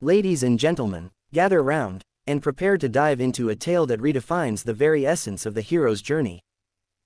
Ladies and gentlemen, gather round, and prepare to dive into a tale that redefines the very essence of the hero's journey.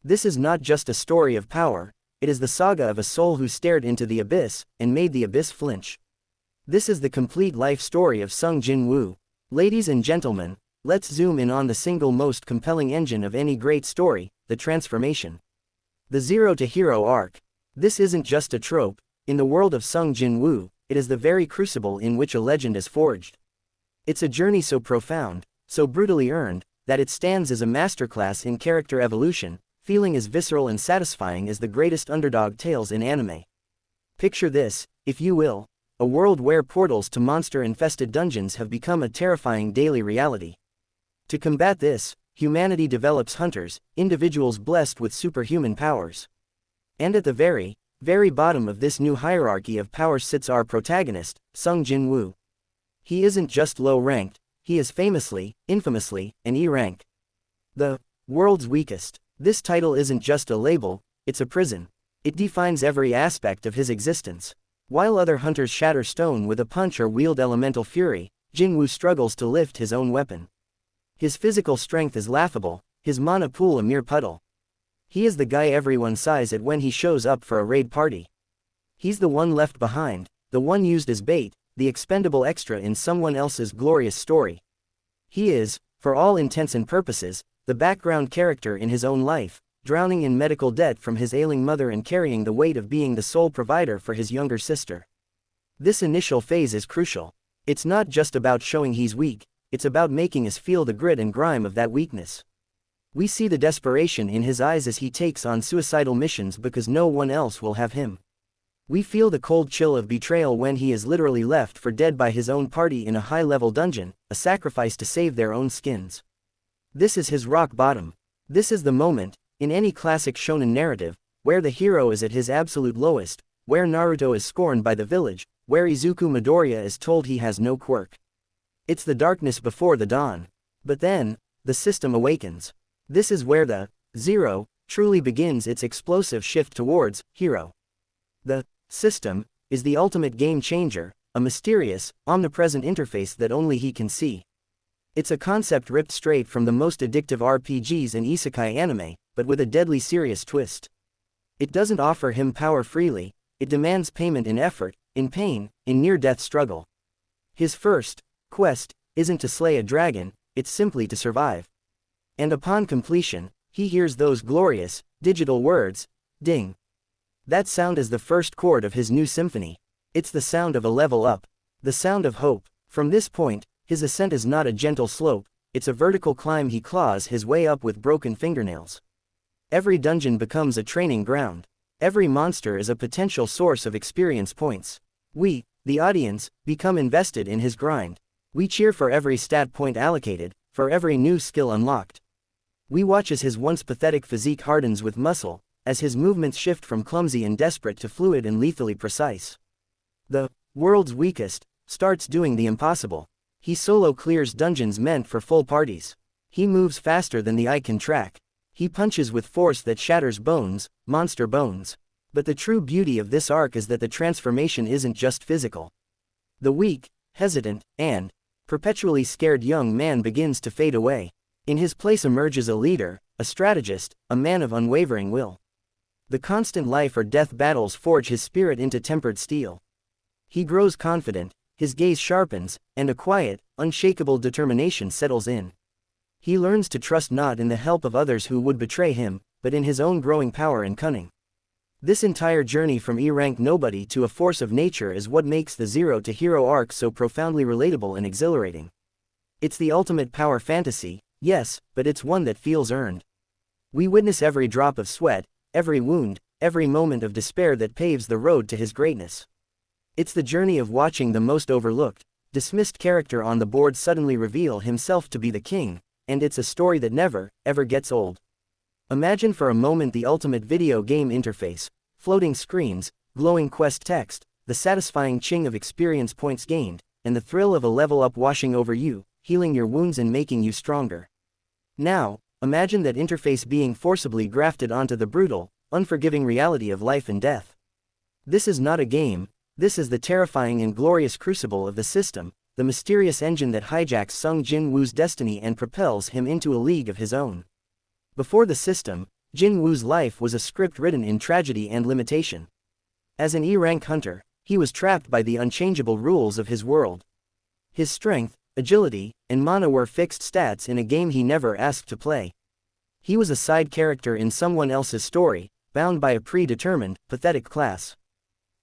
This is not just a story of power, it is the saga of a soul who stared into the abyss, and made the abyss flinch. This is the complete life story of Sung Jin-Woo. Ladies and gentlemen, let's zoom in on the single most compelling engine of any great story, the transformation. The Zero to Hero arc. This isn't just a trope, in the world of Sung Jin-Woo, it is the very crucible in which a legend is forged. It's a journey so profound, so brutally earned, that it stands as a masterclass in character evolution, feeling as visceral and satisfying as the greatest underdog tales in anime. Picture this, if you will, a world where portals to monster-infested dungeons have become a terrifying daily reality. To combat this, humanity develops hunters, individuals blessed with superhuman powers. And at the very bottom of this new hierarchy of power sits our protagonist, Sung Jin-Woo. He isn't just low-ranked, he is famously, infamously, an E-rank. The world's weakest. This title isn't just a label, it's a prison. It defines every aspect of his existence. While other hunters shatter stone with a punch or wield elemental fury, Jin-Woo struggles to lift his own weapon. His physical strength is laughable, his mana pool a mere puddle. He is the guy everyone sighs at when he shows up for a raid party. He's the one left behind, the one used as bait, the expendable extra in someone else's glorious story. He is, for all intents and purposes, the background character in his own life, drowning in medical debt from his ailing mother and carrying the weight of being the sole provider for his younger sister. This initial phase is crucial. It's not just about showing he's weak, it's about making us feel the grit and grime of that weakness. We see the desperation in his eyes as he takes on suicidal missions because no one else will have him. We feel the cold chill of betrayal when he is literally left for dead by his own party in a high-level dungeon, a sacrifice to save their own skins. This is his rock bottom. This is the moment, in any classic shonen narrative, where the hero is at his absolute lowest, where Naruto is scorned by the village, where Izuku Midoriya is told he has no quirk. It's the darkness before the dawn. But then, the system awakens. This is where the Zero truly begins its explosive shift towards hero. The system is the ultimate game changer, a mysterious, omnipresent interface that only he can see. It's a concept ripped straight from the most addictive RPGs and isekai anime, but with a deadly serious twist. It doesn't offer him power freely, it demands payment in effort, in pain, in near-death struggle. His first quest isn't to slay a dragon, it's simply to survive. And upon completion, he hears those glorious, digital words, ding. That sound is the first chord of his new symphony. It's the sound of a level up. The sound of hope. From this point, his ascent is not a gentle slope, it's a vertical climb he claws his way up with broken fingernails. Every dungeon becomes a training ground. Every monster is a potential source of experience points. We, the audience, become invested in his grind. We cheer for every stat point allocated, for every new skill unlocked. We watch as his once pathetic physique hardens with muscle, as his movements shift from clumsy and desperate to fluid and lethally precise. The world's weakest starts doing the impossible. He solo clears dungeons meant for full parties. He moves faster than the eye can track. He punches with force that shatters bones, monster bones. But the true beauty of this arc is that the transformation isn't just physical. The weak, hesitant, and perpetually scared young man begins to fade away. In his place emerges a leader, a strategist, a man of unwavering will. The constant life or death battles forge his spirit into tempered steel. He grows confident, his gaze sharpens, and a quiet, unshakable determination settles in. He learns to trust not in the help of others who would betray him, but in his own growing power and cunning. This entire journey from E-rank nobody to a force of nature is what makes the Zero to Hero arc so profoundly relatable and exhilarating. It's the ultimate power fantasy, yes, but it's one that feels earned. We witness every drop of sweat, every wound, every moment of despair that paves the road to his greatness. It's the journey of watching the most overlooked, dismissed character on the board suddenly reveal himself to be the king, and it's a story that never, ever gets old. Imagine for a moment the ultimate video game interface, floating screens, glowing quest text, the satisfying ching of experience points gained, and the thrill of a level up washing over you, healing your wounds and making you stronger. Now, imagine that interface being forcibly grafted onto the brutal, unforgiving reality of life and death. This is not a game, this is the terrifying and glorious crucible of the system, the mysterious engine that hijacks Sung Jin-Woo's destiny and propels him into a league of his own. Before the system, Jin-Woo's life was a script written in tragedy and limitation. As an E-rank hunter, he was trapped by the unchangeable rules of his world. His strength, agility, and mana were fixed stats in a game he never asked to play. He was a side character in someone else's story, bound by a predetermined, pathetic class.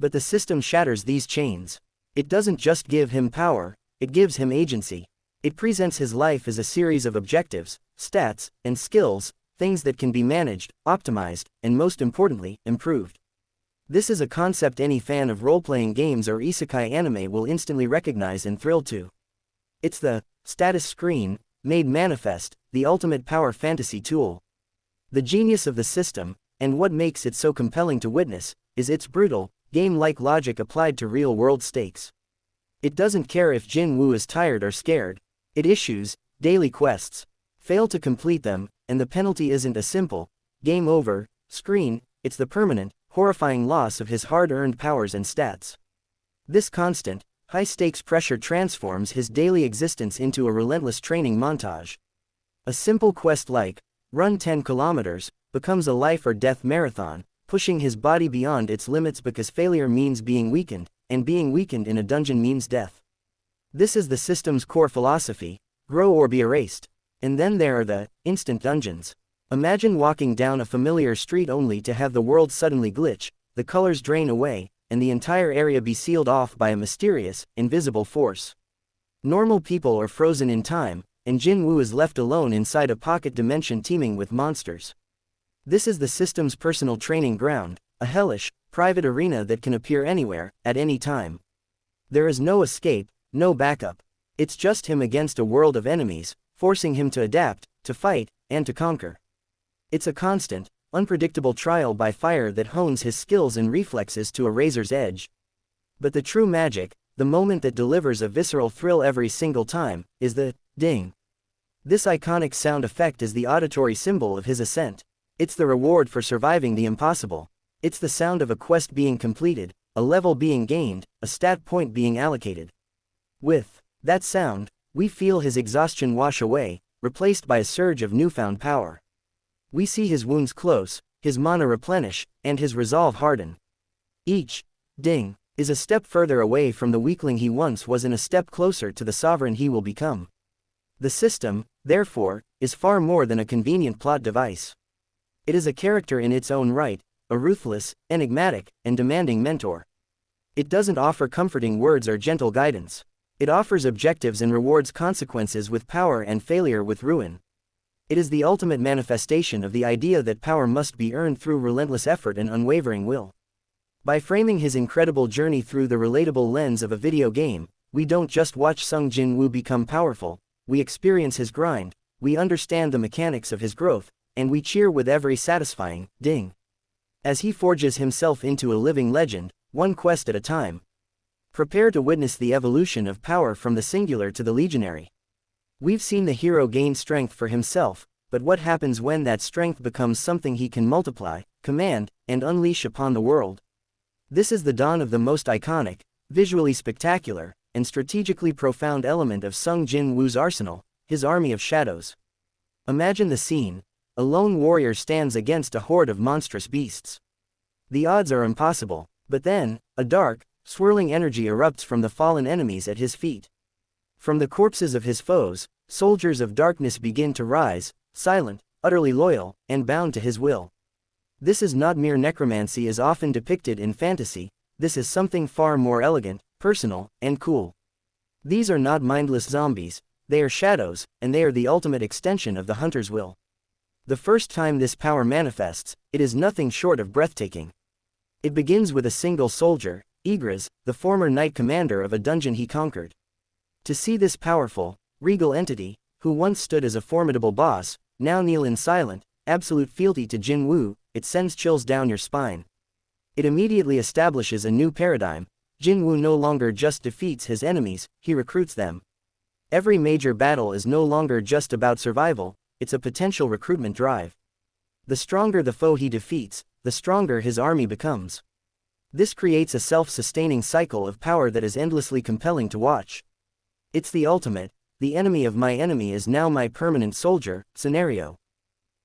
But the system shatters these chains. It doesn't just give him power, it gives him agency. It presents his life as a series of objectives, stats, and skills, things that can be managed, optimized, and most importantly, improved. This is a concept any fan of role-playing games or isekai anime will instantly recognize and thrill to. It's the status screen, made manifest, the ultimate power fantasy tool. The genius of the system, and what makes it so compelling to witness, is its brutal, game-like logic applied to real-world stakes. It doesn't care if Jin-Woo is tired or scared. It issues daily quests. Fail to complete them, and the penalty isn't a simple, game over, screen, it's the permanent, horrifying loss of his hard-earned powers and stats. This constant, high-stakes pressure transforms his daily existence into a relentless training montage. A simple quest like, run 10 kilometers, becomes a life-or-death marathon, pushing his body beyond its limits because failure means being weakened, and being weakened in a dungeon means death. This is the system's core philosophy: grow or be erased. And then there are the instant dungeons. Imagine walking down a familiar street only to have the world suddenly glitch, the colors drain away, and the entire area be sealed off by a mysterious, invisible force. Normal people are frozen in time, and Jin-Woo is left alone inside a pocket dimension teeming with monsters. This is the system's personal training ground, a hellish, private arena that can appear anywhere, at any time. There is no escape, no backup. It's just him against a world of enemies, forcing him to adapt, to fight, and to conquer. It's a constant, unpredictable trial by fire that hones his skills and reflexes to a razor's edge. But the true magic, the moment that delivers a visceral thrill every single time, is the ding. This iconic sound effect is the auditory symbol of his ascent. It's the reward for surviving the impossible. It's the sound of a quest being completed, a level being gained, a stat point being allocated. With that sound, we feel his exhaustion wash away, replaced by a surge of newfound power. We see his wounds close, his mana replenish, and his resolve harden. Each ding is a step further away from the weakling he once was and a step closer to the sovereign he will become. The system, therefore, is far more than a convenient plot device. It is a character in its own right, a ruthless, enigmatic, and demanding mentor. It doesn't offer comforting words or gentle guidance. It offers objectives and rewards consequences with power and failure with ruin. It is the ultimate manifestation of the idea that power must be earned through relentless effort and unwavering will. By framing his incredible journey through the relatable lens of a video game, we don't just watch Sung Jin-Woo become powerful, we experience his grind, we understand the mechanics of his growth, and we cheer with every satisfying ding as he forges himself into a living legend, one quest at a time. Prepare to witness the evolution of power from the singular to the legionary. We've seen the hero gain strength for himself, but what happens when that strength becomes something he can multiply, command, and unleash upon the world? This is the dawn of the most iconic, visually spectacular, and strategically profound element of Sung Jin-Woo's arsenal, his army of shadows. Imagine the scene. A lone warrior stands against a horde of monstrous beasts. The odds are impossible, but then, a dark, swirling energy erupts from the fallen enemies at his feet. From the corpses of his foes, soldiers of darkness begin to rise, silent, utterly loyal, and bound to his will. This is not mere necromancy as often depicted in fantasy, this is something far more elegant, personal, and cool. These are not mindless zombies, they are shadows, and they are the ultimate extension of the hunter's will. The first time this power manifests, it is nothing short of breathtaking. It begins with a single soldier, Igras, the former knight commander of a dungeon he conquered. To see this powerful, regal entity, who once stood as a formidable boss, now kneel in silent, absolute fealty to Jin-Woo, it sends chills down your spine. It immediately establishes a new paradigm. Jin-Woo no longer just defeats his enemies, he recruits them. Every major battle is no longer just about survival, it's a potential recruitment drive. The stronger the foe he defeats, the stronger his army becomes. This creates a self-sustaining cycle of power that is endlessly compelling to watch. It's the ultimate, the enemy of my enemy is now my permanent soldier, scenario.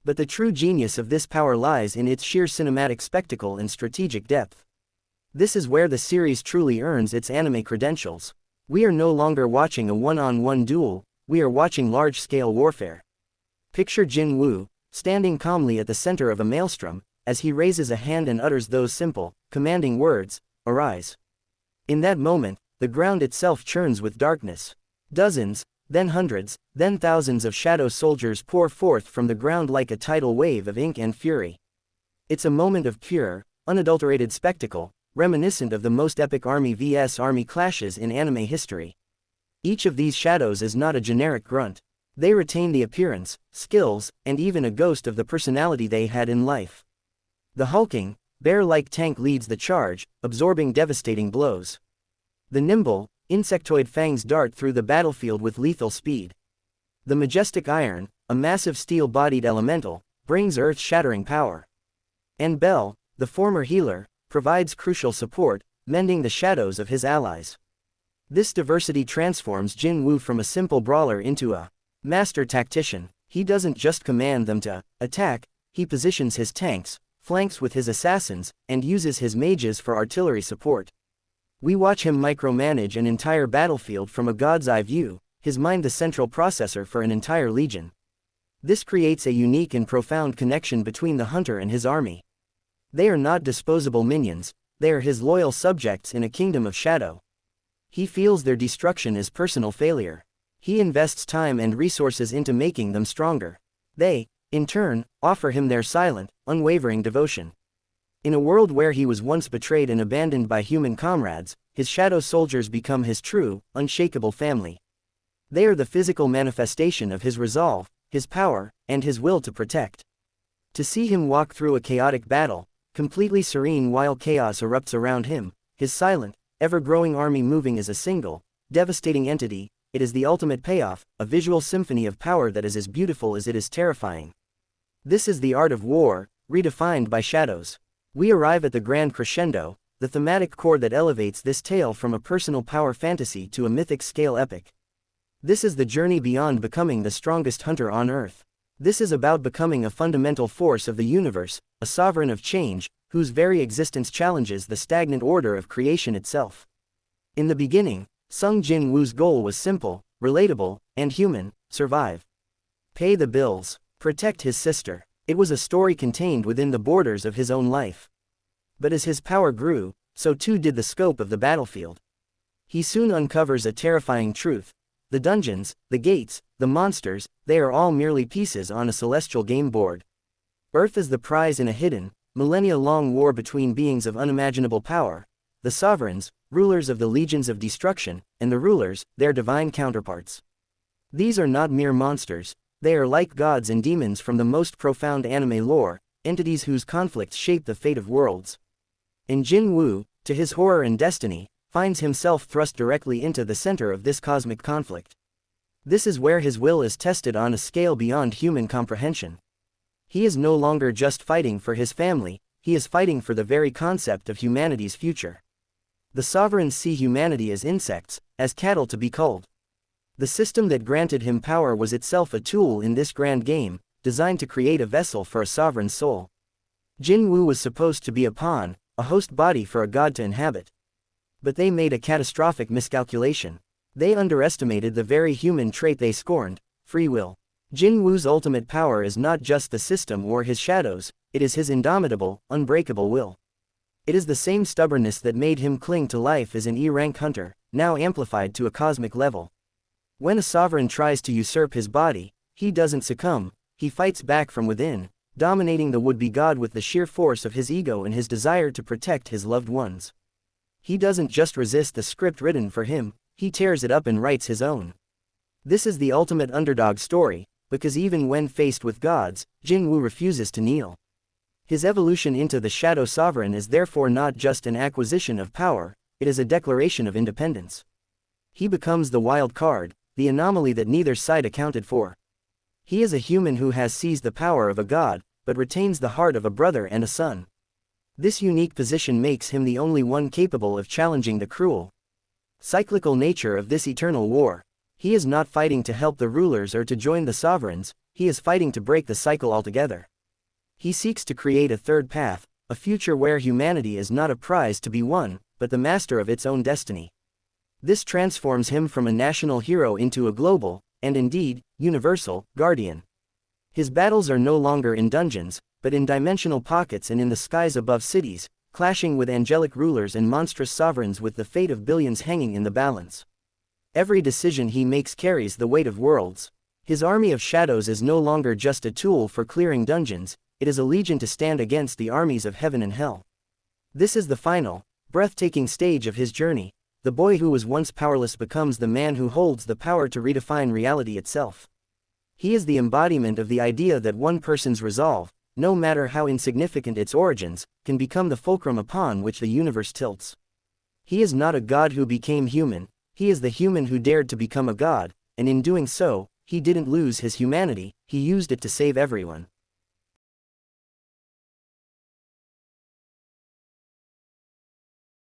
But the true genius of this power lies in its sheer cinematic spectacle and strategic depth. This is where the series truly earns its anime credentials. We are no longer watching a one-on-one duel, we are watching large-scale warfare. Picture Jin-Woo, standing calmly at the center of a maelstrom, as he raises a hand and utters those simple, commanding words, "Arise." In that moment, the ground itself churns with darkness. Dozens, then hundreds, then thousands of shadow soldiers pour forth from the ground like a tidal wave of ink and fury. It's a moment of pure, unadulterated spectacle, reminiscent of the most epic army vs army clashes in anime history. Each of these shadows is not a generic grunt. They retain the appearance, skills, and even a ghost of the personality they had in life. The hulking, bear-like tank leads the charge, absorbing devastating blows. The nimble, insectoid fangs dart through the battlefield with lethal speed. The majestic iron, a massive steel-bodied elemental, brings earth-shattering power. And Bell, the former healer, provides crucial support, mending the shadows of his allies. This diversity transforms Jin-Woo from a simple brawler into a master tactician. He doesn't just command them to attack, he positions his tanks, flanks with his assassins, and uses his mages for artillery support. We watch him micromanage an entire battlefield from a god's eye view, his mind the central processor for an entire legion. This creates a unique and profound connection between the hunter and his army. They are not disposable minions, they are his loyal subjects in a kingdom of shadow. He feels their destruction is personal failure. He invests time and resources into making them stronger. They, in turn, offer him their silent, unwavering devotion. In a world where he was once betrayed and abandoned by human comrades, his shadow soldiers become his true, unshakable family. They are the physical manifestation of his resolve, his power, and his will to protect. To see him walk through a chaotic battle, completely serene while chaos erupts around him, his silent, ever-growing army moving as a single, devastating entity, it is the ultimate payoff, a visual symphony of power that is as beautiful as it is terrifying. This is the art of war, redefined by shadows. We arrive at the grand crescendo, the thematic chord that elevates this tale from a personal power fantasy to a mythic scale epic. This is the journey beyond becoming the strongest hunter on Earth. This is about becoming a fundamental force of the universe, a sovereign of change, whose very existence challenges the stagnant order of creation itself. In the beginning, Sung Jin-Woo's goal was simple, relatable, and human: survive. Pay the bills, protect his sister. It was a story contained within the borders of his own life. But as his power grew, so too did the scope of the battlefield. He soon uncovers a terrifying truth: the dungeons, the gates, the monsters, they are all merely pieces on a celestial game board. Earth is the prize in a hidden, millennia-long war between beings of unimaginable power: the sovereigns, rulers of the legions of destruction, and the rulers, their divine counterparts. These are not mere monsters, they are like gods and demons from the most profound anime lore, entities whose conflicts shape the fate of worlds. And Jin-Woo, to his horror and destiny, finds himself thrust directly into the center of this cosmic conflict. This is where his will is tested on a scale beyond human comprehension. He is no longer just fighting for his family, he is fighting for the very concept of humanity's future. The sovereigns see humanity as insects, as cattle to be culled. The system that granted him power was itself a tool in this grand game, designed to create a vessel for a sovereign's soul. Jin-Woo was supposed to be a pawn, a host body for a god to inhabit. But they made a catastrophic miscalculation. They underestimated the very human trait they scorned: free will. Jin-Woo's ultimate power is not just the system or his shadows, it is his indomitable, unbreakable will. It is the same stubbornness that made him cling to life as an E-rank hunter, now amplified to a cosmic level. When a sovereign tries to usurp his body, he doesn't succumb, he fights back from within, dominating the would-be god with the sheer force of his ego and his desire to protect his loved ones. He doesn't just resist the script written for him, he tears it up and writes his own. This is the ultimate underdog story, because even when faced with gods, Jin-Woo refuses to kneel. His evolution into the Shadow Sovereign is therefore not just an acquisition of power, it is a declaration of independence. He becomes the wild card, the anomaly that neither side accounted for. He is a human who has seized the power of a god, but retains the heart of a brother and a son. This unique position makes him the only one capable of challenging the cruel, cyclical nature of this eternal war. He is not fighting to help the rulers or to join the sovereigns, he is fighting to break the cycle altogether. He seeks to create a third path, a future where humanity is not a prize to be won, but the master of its own destiny. This transforms him from a national hero into a global, and indeed, universal, guardian. His battles are no longer in dungeons, but in dimensional pockets and in the skies above cities, clashing with angelic rulers and monstrous sovereigns with the fate of billions hanging in the balance. Every decision he makes carries the weight of worlds. His army of shadows is no longer just a tool for clearing dungeons, it is a legion to stand against the armies of heaven and hell. This is the final, breathtaking stage of his journey. The boy who was once powerless becomes the man who holds the power to redefine reality itself. He is the embodiment of the idea that one person's resolve, no matter how insignificant its origins, can become the fulcrum upon which the universe tilts. He is not a god who became human, he is the human who dared to become a god, and in doing so, he didn't lose his humanity, he used it to save everyone.